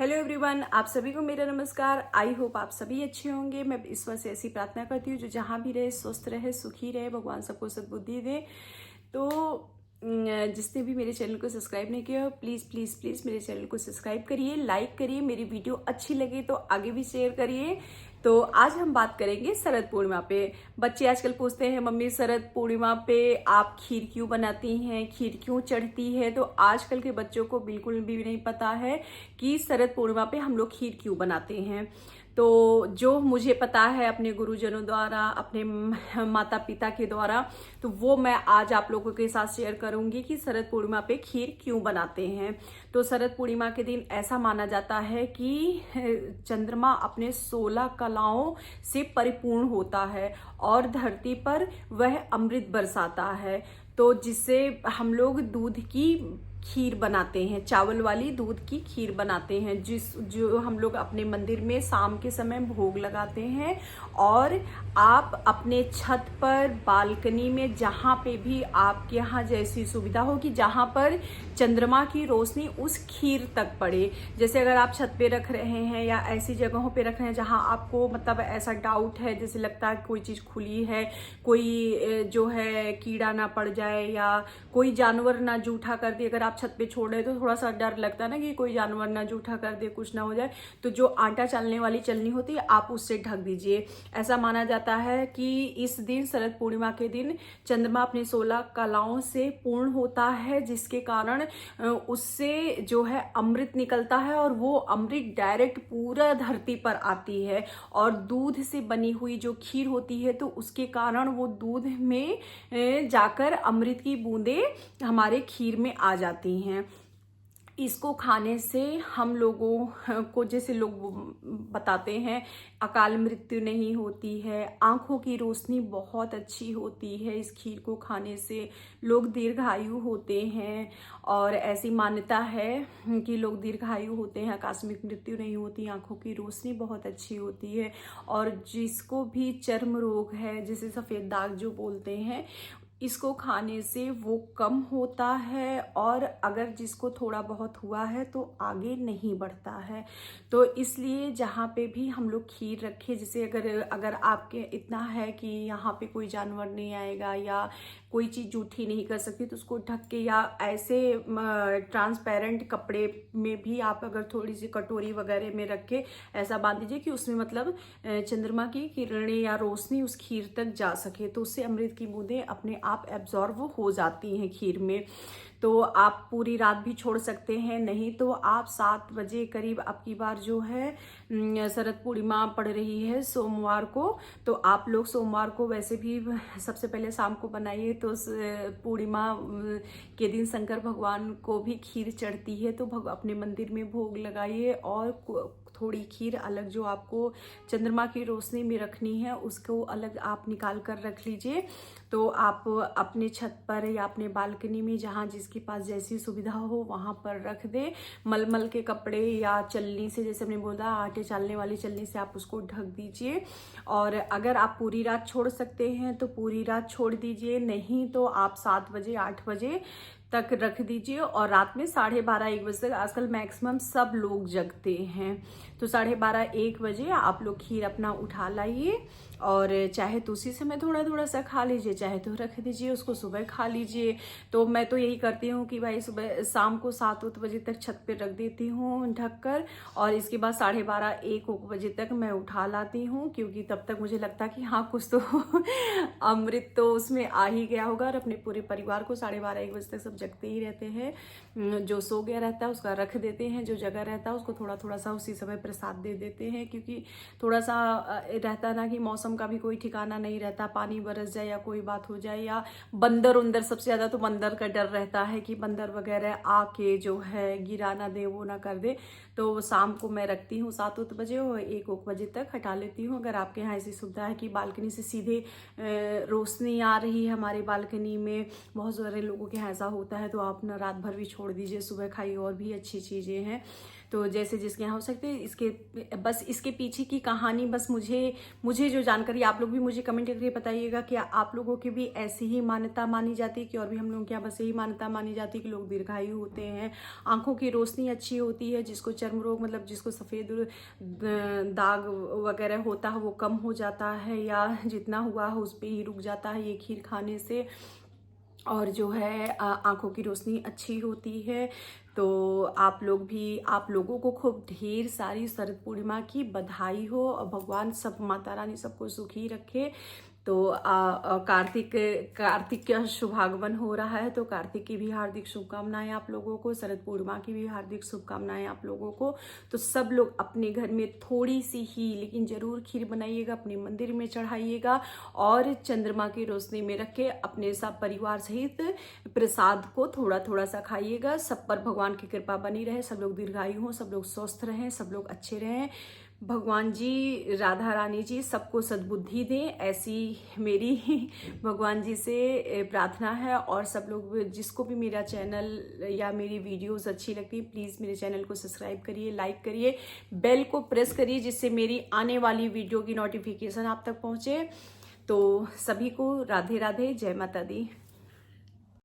Hello everyone, आप सभी को मेरा नमस्कार। आई होप आप सभी अच्छे होंगे। मैं ईश्वर से ऐसी प्रार्थना करती हूँ जो जहाँ भी रहे स्वस्थ रहे, सुखी रहे, भगवान सबको सद्बुद्धि दे। तो जिसने भी मेरे चैनल को सब्सक्राइब नहीं किया, प्लीज़ प्लीज़ प्लीज़ मेरे चैनल को सब्सक्राइब करिए, लाइक करिए, मेरी वीडियो अच्छी लगे तो आगे भी शेयर करिए। तो आज हम बात करेंगे शरद पूर्णिमा पे। बच्चे आजकल पूछते हैं मम्मी शरद पूर्णिमा पे आप खीर क्यों बनाती हैं, खीर क्यों चढ़ती है। तो आजकल के बच्चों को बिल्कुल भी नहीं पता है कि शरद पूर्णिमा पे हम लोग खीर क्यों बनाते हैं। तो जो मुझे पता है अपने गुरुजनों द्वारा, अपने माता पिता के द्वारा, तो वो मैं आज आप लोगों के साथ शेयर करूंगी कि शरद पूर्णिमा पे खीर क्यों बनाते हैं। तो शरद पूर्णिमा के दिन ऐसा माना जाता है कि चंद्रमा अपने 16 कलाओं से परिपूर्ण होता है और धरती पर वह अमृत बरसाता है। तो जिससे हम लोग दूध की खीर बनाते हैं, चावल वाली दूध की खीर बनाते हैं, जो हम लोग अपने मंदिर में शाम के समय भोग लगाते हैं। और आप अपने छत पर, बालकनी में, जहाँ पे भी आपके यहाँ जैसी सुविधा हो कि जहाँ पर चंद्रमा की रोशनी उस खीर तक पड़े। जैसे अगर आप छत पे रख रहे हैं या ऐसी जगहों पे रख रहे हैं जहाँ आपको मतलब ऐसा डाउट है, जैसे लगता है कोई चीज़ खुली है, कोई जो है कीड़ा ना पड़ जाए या कोई जानवर ना जूठा कर दे। अगर आप छत पे छोड़ रहे तो थोड़ा सा डर लगता है ना कि कोई जानवर ना जूठा कर दे, कुछ ना हो जाए। तो जो आटा चालने वाली चलनी होती है आप उससे ढक दीजिए। ऐसा माना जाता है कि इस दिन शरद पूर्णिमा के दिन चंद्रमा अपने 16 कलाओं से पूर्ण होता है, जिसके कारण उससे जो है अमृत निकलता है और वो अमृत डायरेक्ट पूरा धरती पर आती है। और दूध से बनी हुई जो खीर होती है तो उसके कारण वो दूध में जाकर अमृत की बूंदें हमारे खीर में आ जाती हैं। इसको खाने से हम लोगों को, जैसे लोग बताते हैं, अकाल मृत्यु नहीं होती है, आंखों की रोशनी बहुत अच्छी होती है। इस खीर को खाने से लोग दीर्घायु होते हैं और ऐसी मान्यता है कि लोग दीर्घायु होते हैं, आकस्मिक मृत्यु नहीं होती, आंखों की रोशनी बहुत अच्छी होती है। और जिसको भी चर्म रोग है, जिसे सफ़ेद दाग जो बोलते हैं, इसको खाने से वो कम होता है। और अगर जिसको थोड़ा बहुत हुआ है तो आगे नहीं बढ़ता है। तो इसलिए जहाँ पे भी हम लोग खीर रखें, जैसे अगर आपके इतना है कि यहाँ पे कोई जानवर नहीं आएगा या कोई चीज़ जूठी नहीं कर सकती, तो उसको ढक के या ऐसे ट्रांसपेरेंट कपड़े में भी आप अगर थोड़ी सी कटोरी वगैरह में रख के ऐसा बांध दीजिए कि उसमें मतलब चंद्रमा की किरणें या रोशनी उस खीर तक जा सके, तो उससे अमृत की बूंदें अपने आप एब्जॉर्ब हो जाती हैं खीर में। तो आप पूरी रात भी छोड़ सकते हैं, नहीं तो आप 7 बजे करीब, अब की बार जो है शरद पूर्णिमा पड़ रही है सोमवार को, तो आप लोग सोमवार को वैसे भी सबसे पहले शाम को बनाइए। तो पूर्णिमा के दिन शंकर भगवान को भी खीर चढ़ती है, तो अपने मंदिर में भोग लगाइए और थोड़ी खीर अलग जो आपको चंद्रमा की रोशनी में रखनी है उसको अलग आप निकाल कर रख लीजिए। तो आप अपने छत पर या अपने बालकनी में, जहाँ जिसके पास जैसी सुविधा हो वहाँ पर रख दे। मलमल के कपड़े या चलनी से, जैसे हमने बोला आटे चालने वाली चलनी से, आप उसको ढक दीजिए। और अगर आप पूरी रात छोड़ सकते हैं तो पूरी रात छोड़ दीजिए, नहीं तो आप 7 बजे 8 बजे तक रख दीजिए। और रात में 12:30 1 बजे तक आजकल मैक्सिमम सब लोग जगते हैं, तो 12:30 1 बजे आप लोग खीर अपना उठा लाइए। और चाहे तो उसी समय थोड़ा थोड़ा सा खा लीजिए, चाहे तो रख दीजिए, उसको सुबह खा लीजिए। तो मैं तो यही करती हूँ कि भाई सुबह शाम को 7 बजे तक छत पे रख देती हूँ ढक कर, और इसके बाद 12:30 1 बजे तक मैं उठा लाती हूँ, क्योंकि तब तक मुझे लगता कि हाँ कुछ तो अमृत तो उसमें आ ही गया होगा। और अपने पूरे परिवार को 12:30 1 बजे तक सब जगते ही रहते हैं। जो सो गया रहता है उसका रख देते हैं, जो जगह रहता है उसको थोड़ा थोड़ा सा उसी समय प्रसाद दे देते हैं, क्योंकि थोड़ा सा रहता ना कि मौसम का भी कोई ठिकाना नहीं रहता, पानी बरस जाए या कोई बात हो जाए, या बंदर उंदर, सबसे ज्यादा तो बंदर का डर रहता है कि बंदर वगैरह आके जो है गिरा ना दे, वो ना कर दे। तो शाम को मैं रखती हूँ 7 बजे और 1 बजे तक हटा लेती हूँ। अगर आपके यहाँ ऐसी सुविधा है कि बालकनी से सीधे रोशनी आ रही है हमारे बालकनी में, बहुत सारे लोगों के यहाँ ऐसा होता है, तो आप ना रात भर भी छोड़ दीजिए, सुबह खाइए, और भी अच्छी चीज़ें हैं। तो जैसे जिसके यहाँ हो सकते हैं, इसके पीछे की कहानी बस मुझे जो जानकारी, आप लोग भी मुझे कमेंट करके बताइएगा कि आप लोगों की भी ऐसी ही मान्यता मानी जाती है कि और भी हम लोगों के यहाँ बस यही मान्यता मानी जाती है कि लोग दीर्घायु होते हैं, आंखों की रोशनी अच्छी होती है, जिसको चर्म रोग मतलब जिसको सफ़ेद दाग वगैरह होता है वो कम हो जाता है, या जितना हुआ है उस पर ही रुक जाता है ये खीर खाने से, और जो है आंखों की रोशनी अच्छी होती है। तो आप लोगों को खूब ढेर सारी शरद पूर्णिमा की बधाई हो, और भगवान सब माता रानी सबको सुखी रखे। तो कार्तिक का शुभागमन हो रहा है, तो कार्तिक की भी हार्दिक शुभकामनाएं आप लोगों को, शरद पूर्णिमा की भी हार्दिक शुभकामनाएं आप लोगों को। तो सब लोग अपने घर में थोड़ी सी ही लेकिन जरूर खीर बनाइएगा, अपने मंदिर में चढ़ाइएगा, और चंद्रमा की रोशनी में रख के अपने सब परिवार सहित प्रसाद को थोड़ा थोड़ा सा खाइएगा। सब पर भगवान की कृपा बनी रहे, सब लोग दीर्घायु हों, सब लोग स्वस्थ रहें, सब लोग अच्छे रहें। भगवान जी, राधा रानी जी सबको सद्बुद्धि दें, ऐसी मेरी भगवान जी से प्रार्थना है। और सब लोग जिसको भी मेरा चैनल या मेरी वीडियोस अच्छी लगती है, प्लीज़ मेरे चैनल को सब्सक्राइब करिए, लाइक करिए, बेल को प्रेस करिए, जिससे मेरी आने वाली वीडियो की नोटिफिकेशन आप तक पहुँचे। तो सभी को राधे राधे, जय माता दी।